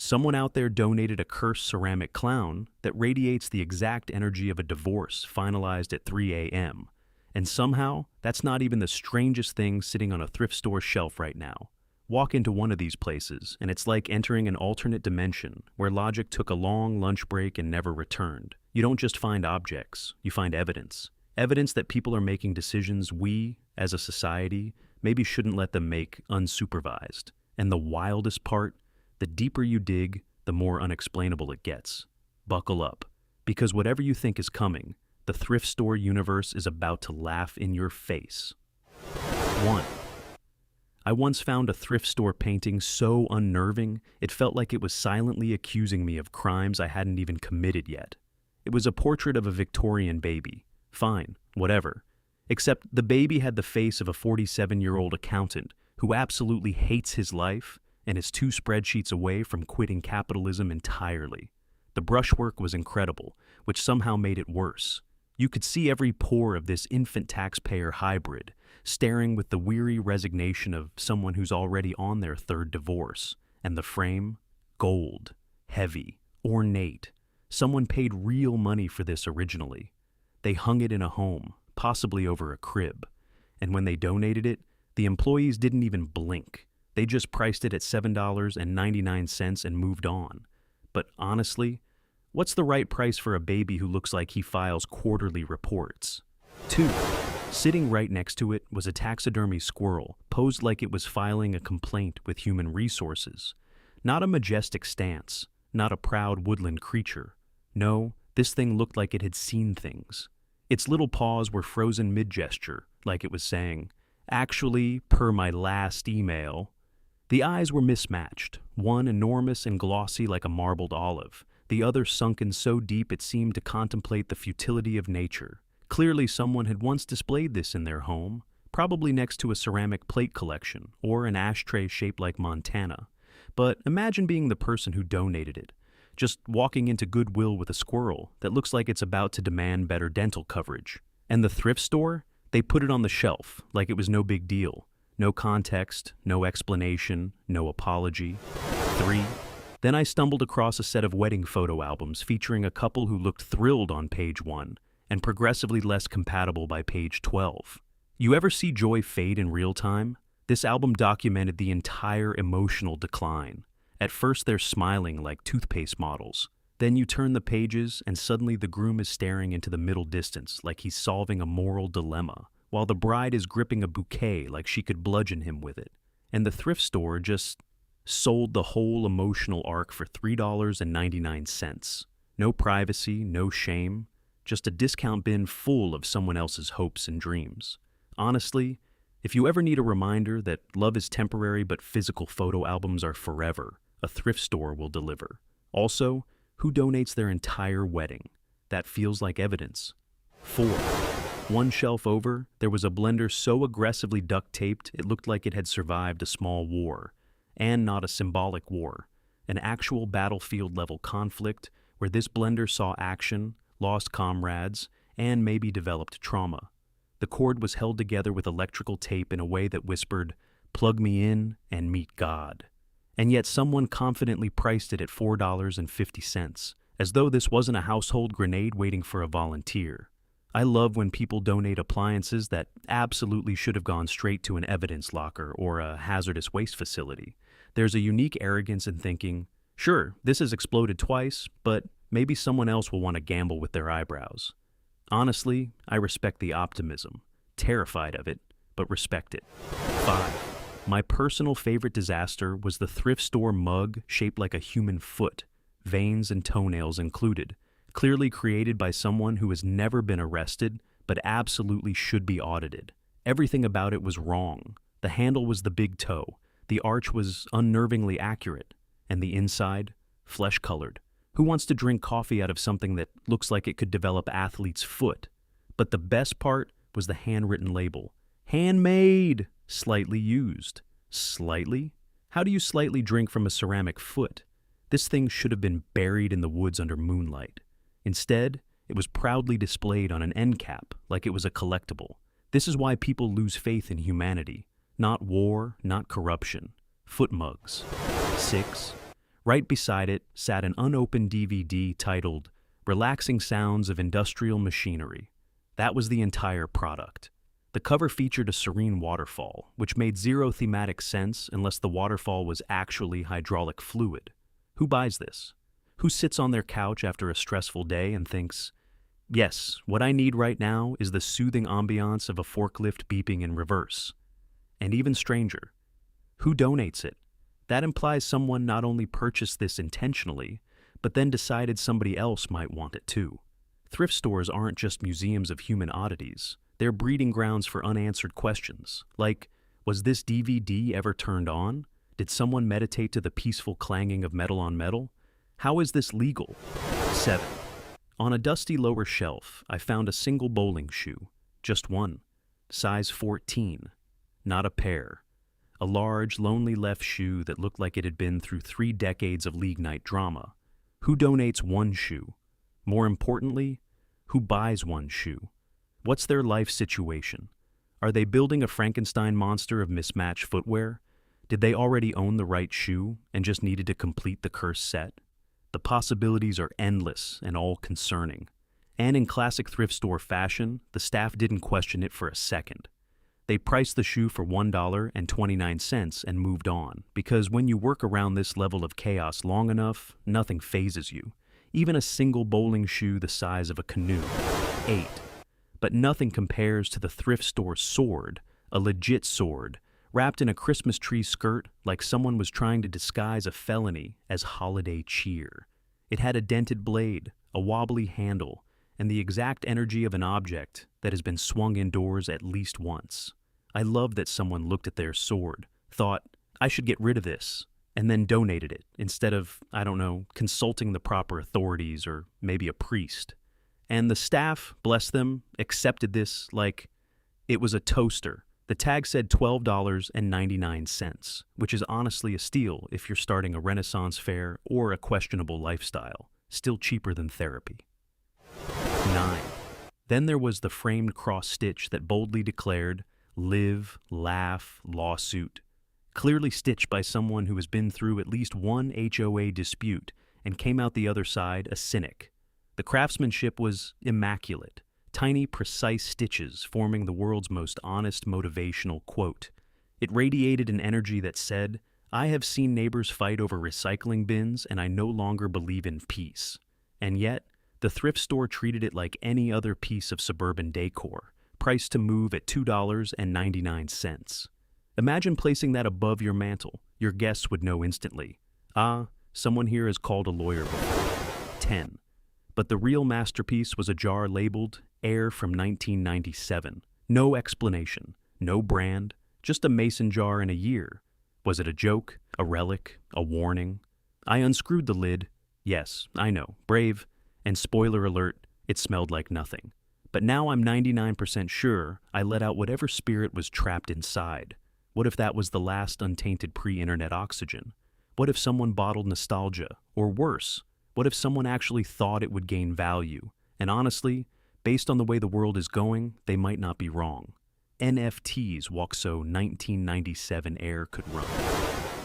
Someone out there donated a cursed ceramic clown that radiates the exact energy of a divorce finalized at 3 a.m. And somehow, that's not even the strangest thing sitting on a thrift store shelf right now. Walk into one of these places, and it's like entering an alternate dimension where logic took a long lunch break and never returned. You don't just find objects, you find evidence. Evidence that people are making decisions we, as a society, maybe shouldn't let them make unsupervised. And the wildest part, the deeper you dig, the more unexplainable it gets. Buckle up, because whatever you think is coming, the thrift store universe is about to laugh in your face. 1. I once found a thrift store painting so unnerving, it felt like it was silently accusing me of crimes I hadn't even committed yet. It was a portrait of a Victorian baby. Fine, whatever. Except the baby had the face of a 47-year-old accountant who absolutely hates his life and is 2 spreadsheets away from quitting capitalism entirely. The brushwork was incredible, which somehow made it worse. You could see every pore of this infant taxpayer hybrid, staring with the weary resignation of someone who's already on their 3rd divorce. And the frame? Gold. Heavy. Ornate. Someone paid real money for this originally. They hung it in a home, possibly over a crib. And when they donated it, the employees didn't even blink. They just priced it at $7.99 and moved on. But honestly, what's the right price for a baby who looks like he files quarterly reports? 2. Sitting right next to it was a taxidermy squirrel, posed like it was filing a complaint with human resources. Not a majestic stance, not a proud woodland creature. No, this thing looked like it had seen things. Its little paws were frozen mid-gesture, like it was saying, "Actually, per my last email." The eyes were mismatched, one enormous and glossy like a marbled olive, the other sunken so deep it seemed to contemplate the futility of nature. Clearly someone had once displayed this in their home, probably next to a ceramic plate collection or an ashtray shaped like Montana. But imagine being the person who donated it, just walking into Goodwill with a squirrel that looks like it's about to demand better dental coverage. And the thrift store? They put it on the shelf, like it was no big deal. No context, no explanation, no apology. 3. Then I stumbled across a set of wedding photo albums featuring a couple who looked thrilled on page 1 and progressively less compatible by page 12. You ever see joy fade in real time? This album documented the entire emotional decline. At first they're smiling like toothpaste models. Then you turn the pages and suddenly the groom is staring into the middle distance like he's solving a moral dilemma, while the bride is gripping a bouquet like she could bludgeon him with it. And the thrift store just sold the whole emotional arc for $3.99. No privacy, no shame, just a discount bin full of someone else's hopes and dreams. Honestly, if you ever need a reminder that love is temporary but physical photo albums are forever, a thrift store will deliver. Also, who donates their entire wedding? That feels like evidence. 4. One shelf over, there was a blender so aggressively duct-taped it looked like it had survived a small war. And not a symbolic war. An actual battlefield-level conflict where this blender saw action, lost comrades, and maybe developed trauma. The cord was held together with electrical tape in a way that whispered, "Plug me in and meet God." And yet someone confidently priced it at $4.50, as though this wasn't a household grenade waiting for a volunteer. I love when people donate appliances that absolutely should have gone straight to an evidence locker or a hazardous waste facility. There's a unique arrogance in thinking, sure, this has exploded twice, but maybe someone else will want to gamble with their eyebrows. Honestly, I respect the optimism. Terrified of it, but respect it. 5. My personal favorite disaster was the thrift store mug shaped like a human foot, veins and toenails included, clearly created by someone who has never been arrested, but absolutely should be audited. Everything about it was wrong. The handle was the big toe, the arch was unnervingly accurate, and the inside, flesh-colored. Who wants to drink coffee out of something that looks like it could develop athlete's foot? But the best part was the handwritten label. Handmade! Slightly used. Slightly? How do you slightly drink from a ceramic foot? This thing should have been buried in the woods under moonlight. Instead, it was proudly displayed on an end cap like it was a collectible. This is why people lose faith in humanity. Not war, not corruption. Foot mugs. 6. Right beside it sat an unopened DVD titled Relaxing Sounds of Industrial Machinery. That was the entire product. The cover featured a serene waterfall, which made zero thematic sense unless the waterfall was actually hydraulic fluid. Who buys this? Who sits on their couch after a stressful day and thinks, yes, what I need right now is the soothing ambiance of a forklift beeping in reverse? And even stranger, who donates it? That implies someone not only purchased this intentionally, but then decided somebody else might want it too. Thrift stores aren't just museums of human oddities. They're breeding grounds for unanswered questions, like, was this DVD ever turned on? Did someone meditate to the peaceful clanging of metal on metal? How is this legal? 7. On a dusty lower shelf, I found a single bowling shoe. Just one. Size 14. Not a pair. A large, lonely left shoe that looked like it had been through 3 decades of league night drama. Who donates one shoe? More importantly, who buys one shoe? What's their life situation? Are they building a Frankenstein monster of mismatched footwear? Did they already own the right shoe and just needed to complete the cursed set? The possibilities are endless and all concerning. And in classic thrift store fashion, the staff didn't question it for a second. They priced the shoe for $1.29 and moved on, because when you work around this level of chaos long enough, nothing phases you. Even a single bowling shoe the size of a canoe. 8. But nothing compares to the thrift store sword, a legit sword, wrapped in a Christmas tree skirt like someone was trying to disguise a felony as holiday cheer. It had a dented blade, a wobbly handle, and the exact energy of an object that has been swung indoors at least once. I love that someone looked at their sword, thought, I should get rid of this, and then donated it instead of, I don't know, consulting the proper authorities or maybe a priest. And the staff, bless them, accepted this like it was a toaster. The tag said $12.99, which is honestly a steal if you're starting a Renaissance fair or a questionable lifestyle. Still cheaper than therapy. 9. Then there was the framed cross-stitch that boldly declared, live, laugh, lawsuit. Clearly stitched by someone who has been through at least one HOA dispute and came out the other side a cynic. The craftsmanship was immaculate. Tiny, precise stitches forming the world's most honest motivational quote. It radiated an energy that said, I have seen neighbors fight over recycling bins and I no longer believe in peace. And yet, the thrift store treated it like any other piece of suburban decor, priced to move at $2.99. Imagine placing that above your mantle. Your guests would know instantly. Ah, someone here has called a lawyer before. 10. But the real masterpiece was a jar labeled Air from 1997. No explanation, no brand, just a mason jar and a year. Was it a joke, a relic, a warning? I unscrewed the lid. Yes, I know, brave. And spoiler alert, it smelled like nothing. But now I'm 99% sure I let out whatever spirit was trapped inside. What if that was the last untainted pre-internet oxygen? What if someone bottled nostalgia? Or worse, what if someone actually thought it would gain value? And honestly, based on the way the world is going, they might not be wrong. NFTs walk so 1997 Air could run.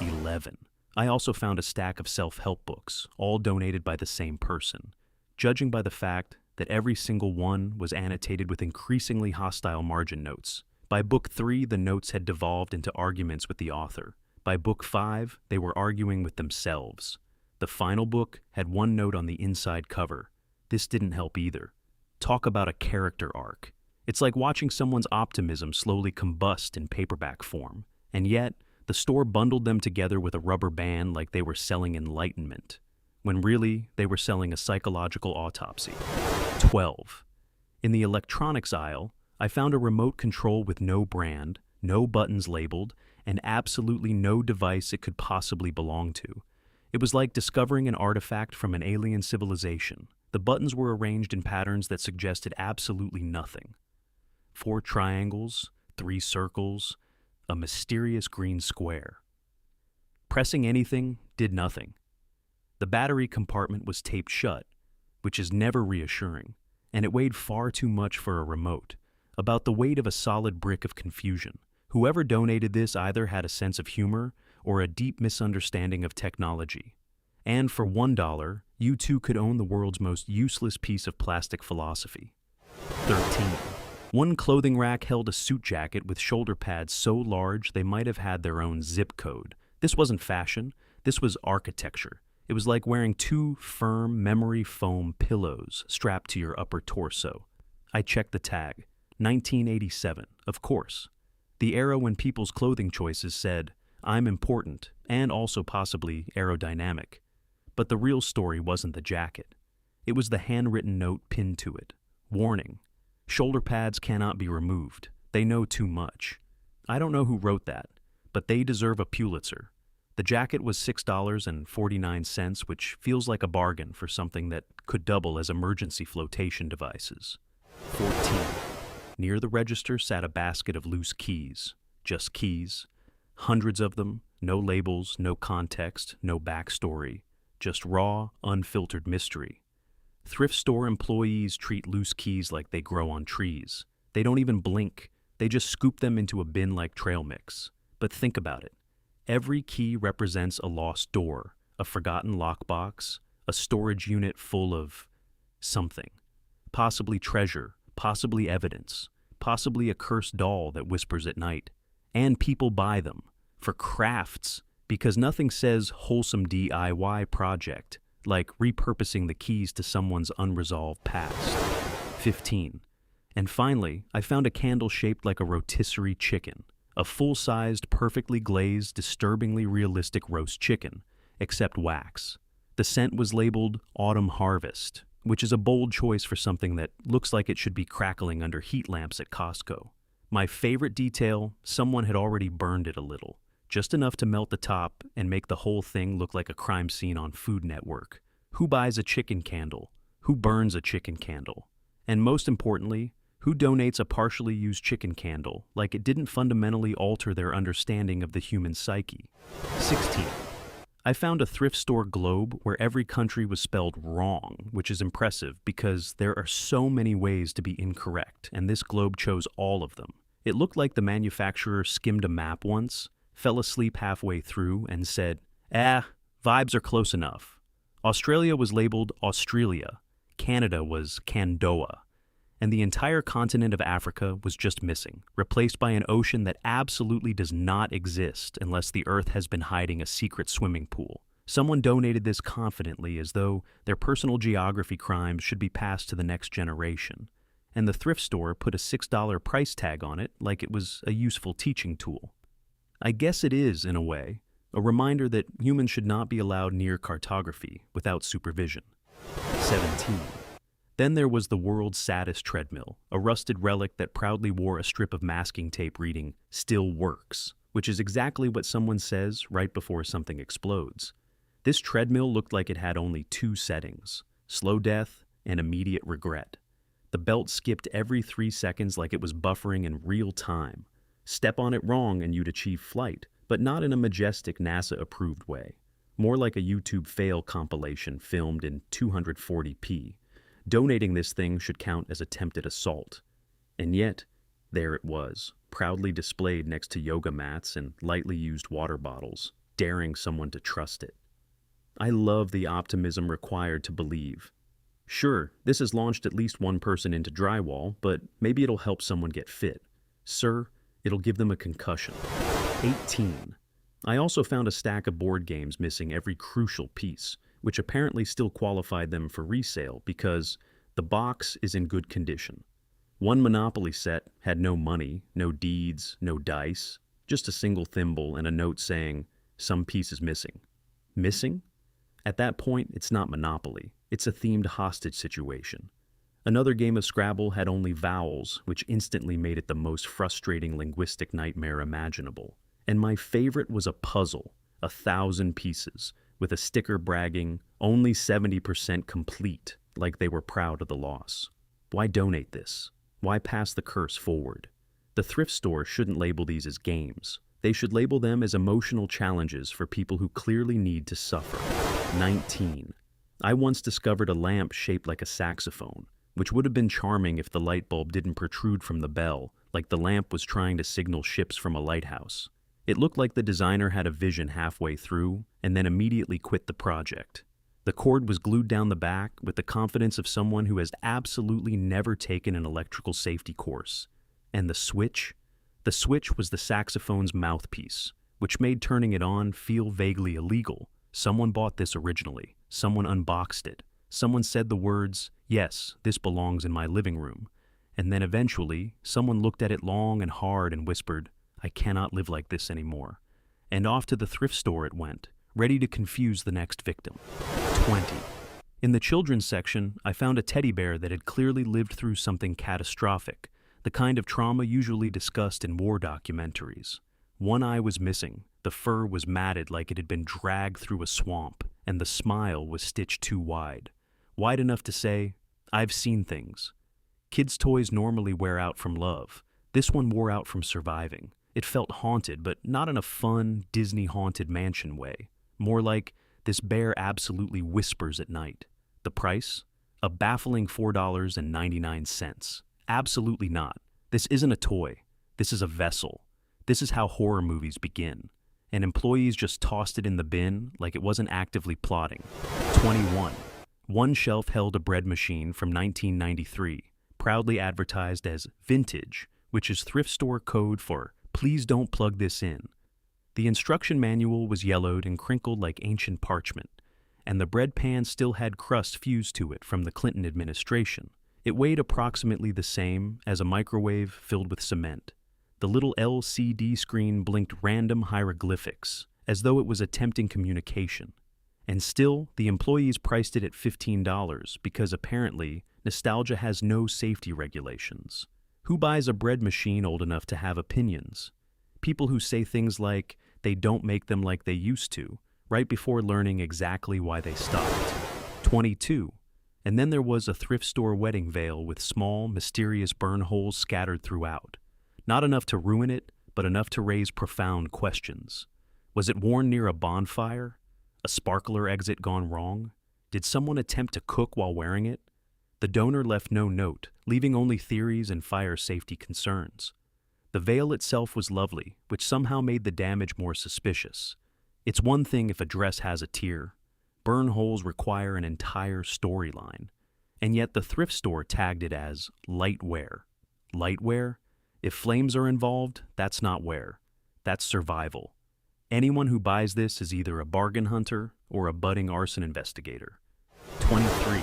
11. I also found a stack of self-help books, all donated by the same person. Judging by the fact that every single one was annotated with increasingly hostile margin notes. By book 3, the notes had devolved into arguments with the author. By book 5, they were arguing with themselves. The final book had one note on the inside cover. This didn't help either. Talk about a character arc. It's like watching someone's optimism slowly combust in paperback form. And yet, the store bundled them together with a rubber band like they were selling enlightenment, when really they were selling a psychological autopsy. 12. In the electronics aisle, I found a remote control with no brand, no buttons labeled, and absolutely no device it could possibly belong to. It was like discovering an artifact from an alien civilization. The buttons were arranged in patterns that suggested absolutely nothing. 4 triangles, 3 circles, a mysterious green square. Pressing anything did nothing. The battery compartment was taped shut, which is never reassuring, and it weighed far too much for a remote, about the weight of a solid brick of confusion. Whoever donated this either had a sense of humor or a deep misunderstanding of technology. And for $1, you too could own the world's most useless piece of plastic philosophy. 13. One clothing rack held a suit jacket with shoulder pads so large they might have had their own zip code. This wasn't fashion, this was architecture. It was like wearing two firm memory foam pillows strapped to your upper torso. I checked the tag. 1987, of course. The era when people's clothing choices said, "I'm important," and also possibly aerodynamic. But the real story wasn't the jacket. It was the handwritten note pinned to it. Warning: shoulder pads cannot be removed. They know too much. I don't know who wrote that, but they deserve a Pulitzer. The jacket was $6.49, which feels like a bargain for something that could double as emergency flotation devices. 14. Near the register sat a basket of loose keys. Just keys. Hundreds of them, no labels, no context, no backstory. Just raw, unfiltered mystery. Thrift store employees treat loose keys like they grow on trees. They don't even blink. They just scoop them into a bin like trail mix. But think about it. Every key represents a lost door, a forgotten lockbox, a storage unit full of something. Possibly treasure, possibly evidence, possibly a cursed doll that whispers at night. And people buy them for crafts, because nothing says wholesome DIY project like repurposing the keys to someone's unresolved past. 15. And finally, I found a candle shaped like a rotisserie chicken. A full-sized, perfectly glazed, disturbingly realistic roast chicken, except wax. The scent was labeled Autumn Harvest, which is a bold choice for something that looks like it should be crackling under heat lamps at Costco. My favorite detail, someone had already burned it a little, just enough to melt the top and make the whole thing look like a crime scene on Food Network. Who buys a chicken candle? Who burns a chicken candle? And most importantly, who donates a partially used chicken candle like it didn't fundamentally alter their understanding of the human psyche? 16. I found a thrift store globe where every country was spelled wrong, which is impressive because there are so many ways to be incorrect, and this globe chose all of them. It looked like the manufacturer skimmed a map once, fell asleep halfway through, and said, vibes are close enough. Australia was labeled Australia, Canada was Candoa, and the entire continent of Africa was just missing, replaced by an ocean that absolutely does not exist unless the Earth has been hiding a secret swimming pool. Someone donated this confidently as though their personal geography crimes should be passed to the next generation, and the thrift store put a $6 price tag on it like it was a useful teaching tool. I guess it is, in a way, a reminder that humans should not be allowed near cartography without supervision. 17. Then there was the world's saddest treadmill, a rusted relic that proudly wore a strip of masking tape reading, "Still works," which is exactly what someone says right before something explodes. This treadmill looked like it had only two settings: slow death and immediate regret. The belt skipped every 3 seconds like it was buffering in real time. Step on it wrong and you'd achieve flight, but not in a majestic NASA-approved way. More like a YouTube fail compilation filmed in 240p. Donating this thing should count as attempted assault. And yet, there it was, proudly displayed next to yoga mats and lightly used water bottles, daring someone to trust it. I love the optimism required to believe. Sure, this has launched at least one person into drywall, but maybe it'll help someone get fit. Sir, it'll give them a concussion. 18. I also found a stack of board games missing every crucial piece, which apparently still qualified them for resale because the box is in good condition. One Monopoly set had no money, no deeds, no dice, just a single thimble and a note saying, "Some piece is missing." Missing? At that point, it's not Monopoly. It's a themed hostage situation. Another game of Scrabble had only vowels, which instantly made it the most frustrating linguistic nightmare imaginable. And my favorite was a puzzle, 1,000 pieces, with a sticker bragging, only 70% complete, like they were proud of the loss. Why donate this? Why pass the curse forward? The thrift store shouldn't label these as games. They should label them as emotional challenges for people who clearly need to suffer. 19. I once discovered a lamp shaped like a saxophone, which would have been charming if the light bulb didn't protrude from the bell, like the lamp was trying to signal ships from a lighthouse. It looked like the designer had a vision halfway through and then immediately quit the project. The cord was glued down the back with the confidence of someone who has absolutely never taken an electrical safety course. And the switch? The switch was the saxophone's mouthpiece, which made turning it on feel vaguely illegal. Someone bought this originally. Someone unboxed it. Someone said the words, "Yes, this belongs in my living room." And then eventually, someone looked at it long and hard and whispered, "I cannot live like this anymore." And off to the thrift store it went, ready to confuse the next victim. 20. In the children's section, I found a teddy bear that had clearly lived through something catastrophic, the kind of trauma usually discussed in war documentaries. One eye was missing, the fur was matted like it had been dragged through a swamp, and the smile was stitched too wide. Wide enough to say, "I've seen things." Kids' toys normally wear out from love. This one wore out from surviving. It felt haunted, but not in a fun, Disney-haunted mansion way. More like, this bear absolutely whispers at night. The price? A baffling $4.99. Absolutely not. This isn't a toy. This is a vessel. This is how horror movies begin. And employees just tossed it in the bin like it wasn't actively plotting. 21. One shelf held a bread machine from 1993, proudly advertised as vintage, which is thrift store code for "please don't plug this in." The instruction manual was yellowed and crinkled like ancient parchment, and the bread pan still had crust fused to it from the Clinton administration. It weighed approximately the same as a microwave filled with cement. The little LCD screen blinked random hieroglyphics, as though it was attempting communication. And still, the employees priced it at $15 because apparently, nostalgia has no safety regulations. Who buys a bread machine old enough to have opinions? People who say things like, they don't make them like they used to, right before learning exactly why they stopped. 22. And then there was a thrift store wedding veil with small, mysterious burn holes scattered throughout. Not enough to ruin it, but enough to raise profound questions. Was it worn near a bonfire? A sparkler exit gone wrong? Did someone attempt to cook while wearing it? The donor left no note, leaving only theories and fire safety concerns. The veil itself was lovely, which somehow made the damage more suspicious. It's one thing if a dress has a tear. Burn holes require an entire storyline. And yet the thrift store tagged it as lightwear. Lightwear? If flames are involved, that's not wear. That's survival. Anyone who buys this is either a bargain hunter or a budding arson investigator. 23.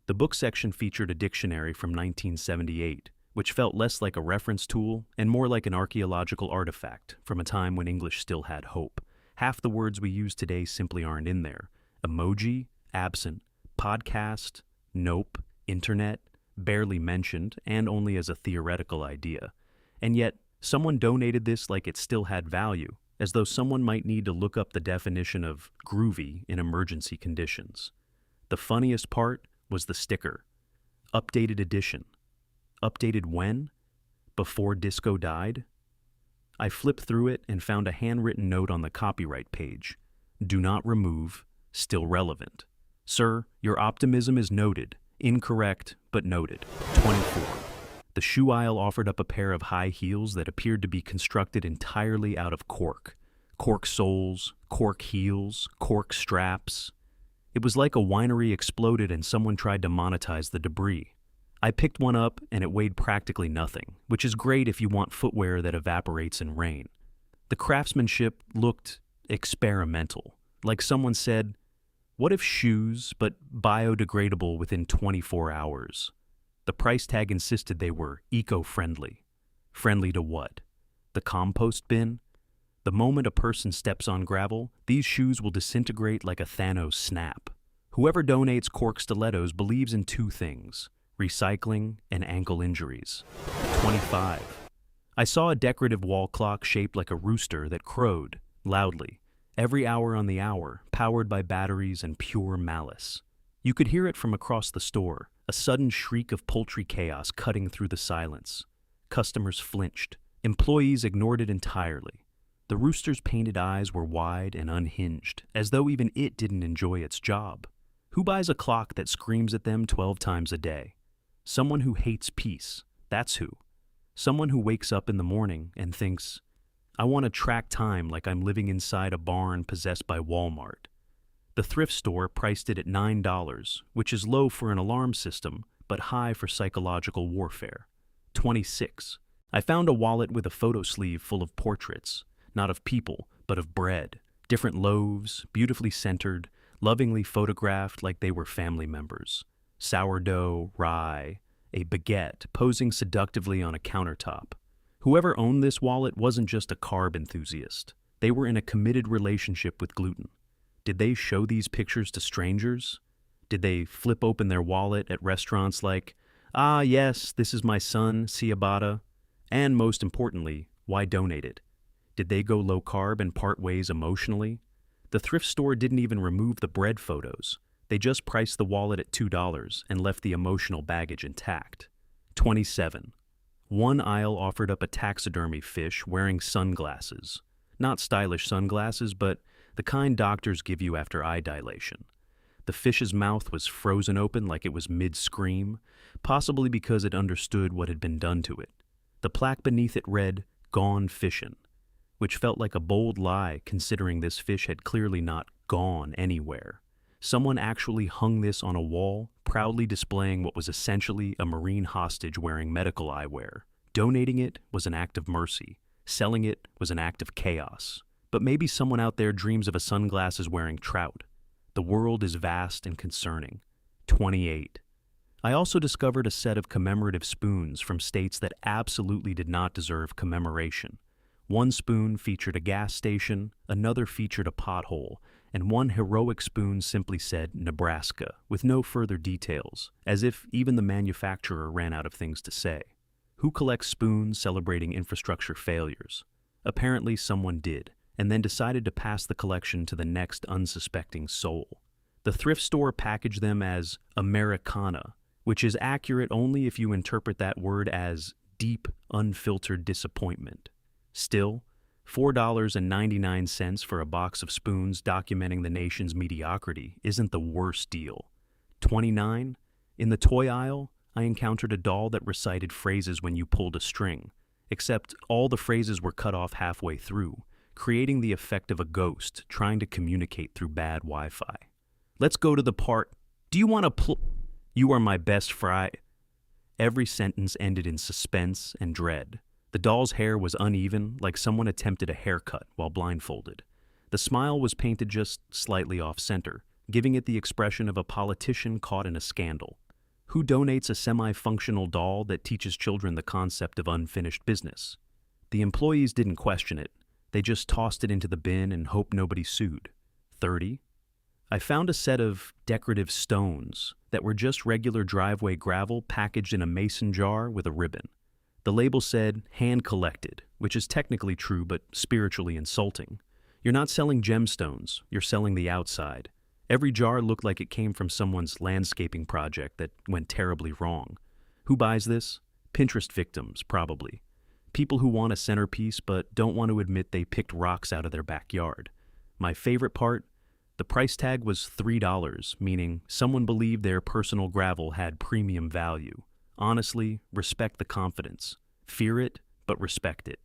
The book section featured a dictionary from 1978, which felt less like a reference tool and more like an archaeological artifact from a time when English still had hope. Half the words we use today simply aren't in there. Emoji, absent. Podcast, nope. Internet, barely mentioned and only as a theoretical idea. And yet, someone donated this like it still had value, as though someone might need to look up the definition of groovy in emergency conditions. The funniest part was the sticker. Updated edition. Updated when? Before disco died? I flipped through it and found a handwritten note on the copyright page. Do not remove, still relevant. Sir, your optimism is noted. Incorrect, but noted. 24. The shoe aisle offered up a pair of high heels that appeared to be constructed entirely out of cork. Cork soles, cork heels, cork straps. It was like a winery exploded and someone tried to monetize the debris. I picked one up and it weighed practically nothing, which is great if you want footwear that evaporates in rain. The craftsmanship looked experimental, like someone said, "What if shoes, but biodegradable within 24 hours?" The price tag insisted they were eco-friendly. Friendly to what? The compost bin? The moment a person steps on gravel, these shoes will disintegrate like a Thanos snap. Whoever donates cork stilettos believes in two things: recycling and ankle injuries. 25. I saw a decorative wall clock shaped like a rooster that crowed, loudly, every hour on the hour, powered by batteries and pure malice. You could hear it from across the store, a sudden shriek of poultry chaos cutting through the silence. Customers flinched. Employees ignored it entirely. The rooster's painted eyes were wide and unhinged, as though even it didn't enjoy its job. Who buys a clock that screams at them 12 times a day? Someone who hates peace, that's who. Someone who wakes up in the morning and thinks, I want to track time like I'm living inside a barn possessed by Walmart. The thrift store priced it at $9, which is low for an alarm system, but high for psychological warfare. 26. I found a wallet with a photo sleeve full of portraits, not of people, but of bread. Different loaves, beautifully centered, lovingly photographed like they were family members. Sourdough, rye, a baguette posing seductively on a countertop. Whoever owned this wallet wasn't just a carb enthusiast. They were in a committed relationship with gluten. Did they show these pictures to strangers? Did they flip open their wallet at restaurants like, "Ah, yes, this is my son, ciabatta"? And most importantly, why donate it? Did they go low carb and part ways emotionally? The thrift store didn't even remove the bread photos. They just priced the wallet at $2 and left the emotional baggage intact. 27. One aisle offered up a taxidermy fish wearing sunglasses. Not stylish sunglasses, but the kind doctors give you after eye dilation. The fish's mouth was frozen open like it was mid-scream, possibly because it understood what had been done to it. The plaque beneath it read, "Gone Fishin'," which felt like a bold lie considering this fish had clearly not gone anywhere. Someone actually hung this on a wall, proudly displaying what was essentially a marine hostage wearing medical eyewear. Donating it was an act of mercy. Selling it was an act of chaos. But maybe someone out there dreams of a sunglasses-wearing trout. The world is vast and concerning. 28. I also discovered a set of commemorative spoons from states that absolutely did not deserve commemoration. One spoon featured a gas station, another featured a pothole, and one heroic spoon simply said Nebraska, with no further details, as if even the manufacturer ran out of things to say. Who collects spoons celebrating infrastructure failures? Apparently someone did, and then decided to pass the collection to the next unsuspecting soul. The thrift store packaged them as Americana, which is accurate only if you interpret that word as deep, unfiltered disappointment. Still, $4.99 for a box of spoons documenting the nation's mediocrity isn't the worst deal. 29. In the toy aisle, I encountered a doll that recited phrases when you pulled a string, except all the phrases were cut off halfway through, creating the effect of a ghost trying to communicate through bad Wi-Fi. Let's go to the part. Do you want to You are my best fry. Every sentence ended in suspense and dread. The doll's hair was uneven, like someone attempted a haircut while blindfolded. The smile was painted just slightly off-center, giving it the expression of a politician caught in a scandal. Who donates a semi-functional doll that teaches children the concept of unfinished business? The employees didn't question it. They just tossed it into the bin and hoped nobody sued. 30. I found a set of decorative stones that were just regular driveway gravel packaged in a mason jar with a ribbon. The label said, hand-collected, which is technically true but spiritually insulting. You're not selling gemstones, you're selling the outside. Every jar looked like it came from someone's landscaping project that went terribly wrong. Who buys this? Pinterest victims, probably. People who want a centerpiece but don't want to admit they picked rocks out of their backyard. My favorite part? The price tag was $3, meaning someone believed their personal gravel had premium value. Honestly, respect the confidence. Fear it, but respect it.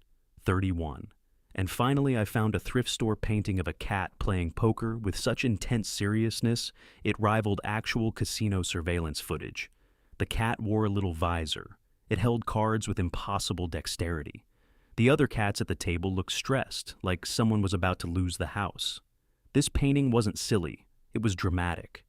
31. And finally, I found a thrift store painting of a cat playing poker with such intense seriousness, it rivaled actual casino surveillance footage. The cat wore a little visor. It held cards with impossible dexterity. The other cats at the table looked stressed, like someone was about to lose the house. This painting wasn't silly, it was dramatic.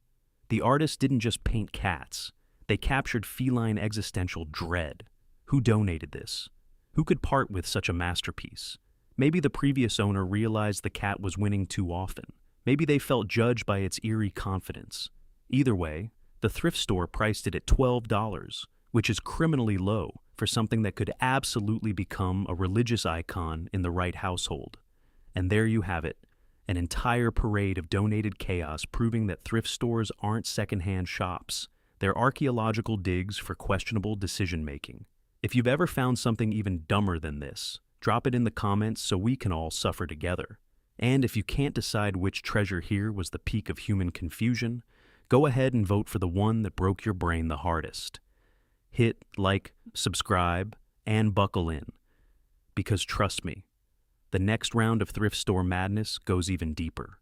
The artist didn't just paint cats. They captured feline existential dread. Who donated this? Who could part with such a masterpiece? Maybe the previous owner realized the cat was winning too often. Maybe they felt judged by its eerie confidence. Either way, the thrift store priced it at $12, which is criminally low for something that could absolutely become a religious icon in the right household. And there you have it, an entire parade of donated chaos proving that thrift stores aren't secondhand shops. They're archaeological digs for questionable decision-making. If you've ever found something even dumber than this, drop it in the comments so we can all suffer together. And if you can't decide which treasure here was the peak of human confusion, go ahead and vote for the one that broke your brain the hardest. Hit like, subscribe, and buckle in. Because trust me, the next round of thrift store madness goes even deeper.